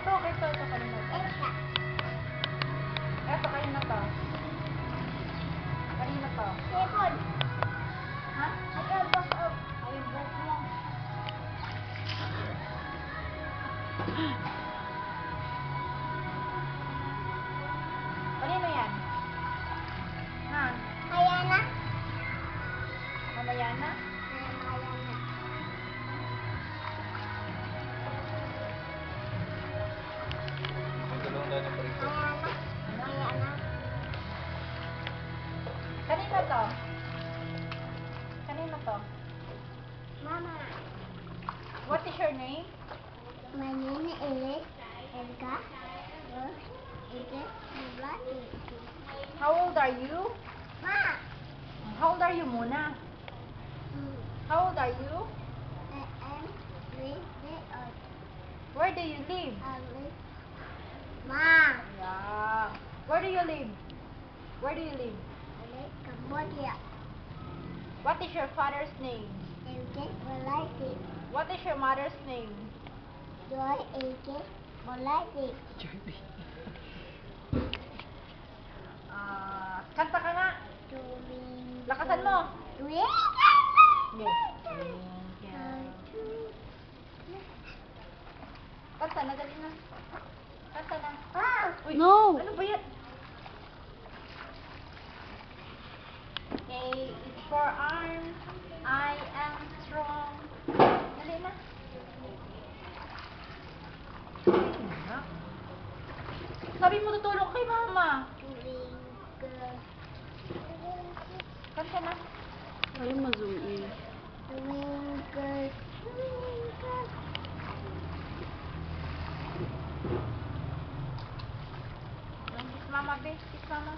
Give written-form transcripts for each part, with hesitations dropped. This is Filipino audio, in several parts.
Ito, kanina to. Eto, kanina to. Kanina to. Sipon. Ha? Ayun, boss up. Ayun, boss lang. Kanino yan? Ha? Kaya na. Mamaya na? Kaya na. Magdalawang tayo ng parito. Kaya na. Kaya na. Kanino to? Kanino to? Mama. What is your name? My name is Edgar. How old are you? Ma. How old are you muna? How old are you? I am 3 old. Where do you live? Ma. Yeah. Where do you live? Where do you live? I live Cambodia. What is your father's name? Edgar Malati. What is your mother's name? Joy Edgar Malati. Kanta ka nga. Lakasan mo. Sige. Kanta na, dali na. Kanta na. Uy, No. ano ba yan? A is for arms. I am strong. Dali na. Sabi mo tutulong kay mama. Kanta na. Ayaw ma-zoom in. Kiss mama, be. Kiss mama.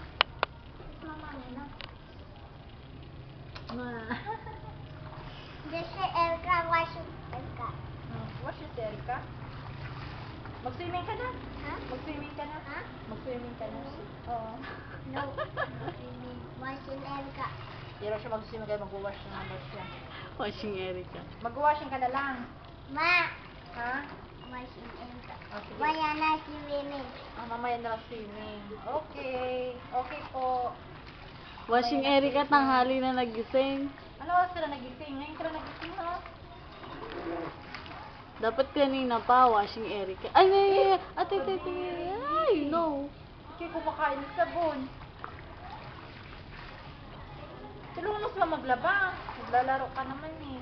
Kiss mama muna. Ma. This is Edgar Washington. Wash your Erica. Mag-swimming ka na. Ha? Mag-swimming ka na. Ha? Mag-swimming ka na. Oo. No. Washington Edgar. Hindi raw siya mag-swimming kaya mag-wash na lang siya. Washing Erica. Mag-washing ka na lang. Ma. Ha? Washington Edgar. O, sige. Maya na si Winnie. Mamaya na lang swimming. Okay. Okay po. Washing Erica, tanghali na nagising. Ano oras ka na nagising? Ngayon ka na nagising, ha? Dapat kanina pa, washing Erica. Ay, ate. Ay, no. Kaya kumakain ng sabon. Tulungan mo sila maglaba. Maglalaro ka naman eh.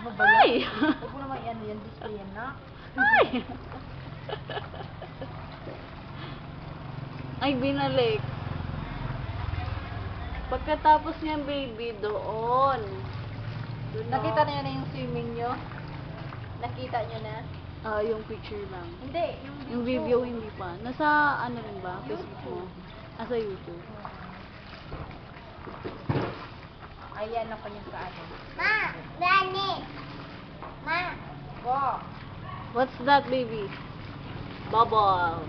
Ano ba yan? Ay! Huwag mo naman yan display yan na. Ay! Ay, binalik. Pagkatapos niyan, baby, doon. Doon Nakita niyo na yung swimming nyo? Nakita nyo na? Yung picture lang. Hindi, Yung video, hindi pa. Nasa, ano rin ba? Facebook mo? Sa YouTube. Ayan ako yung kaano. Ma. Granny. Ma. Go! What's that, baby? Bubble.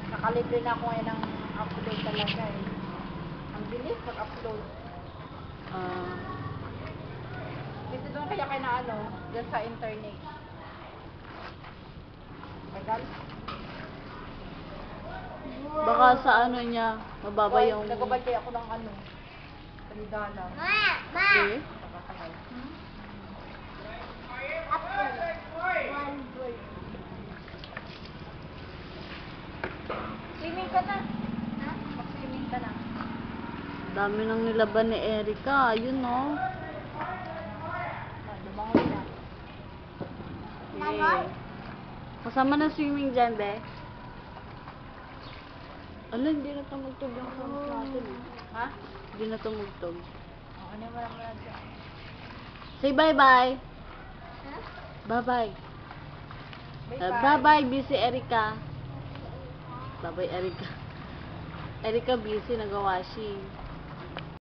Nakalibre na ako ngayon ng upload talaga eh. Ang bilis mag-upload. Kasi doon kaya kayo na ano, doon sa internet. Tagal? Baka sa ano niya, mababa yung... Nagabay kaya ako ng ano, $3. Ma. Ma. Okay. Nakakatagal. Apple. One bird. Swimming ka na. Ha? Mag-swimming ka na. Dami nang nilaban ni Erica. Ayun, no? Lumangoy na. Nangoy? Kasama na swimming dyan, be. Ala, hindi na tumugtog yung sounds natin, eh. Ha? Hindi na tumugtog. Ano mo lang muna dyan. Say bye-bye. Ha? Bye-bye. Bye-bye. Bye-bye, busy Erica. Bye-bye, Erica. Erica busy, nag-washing.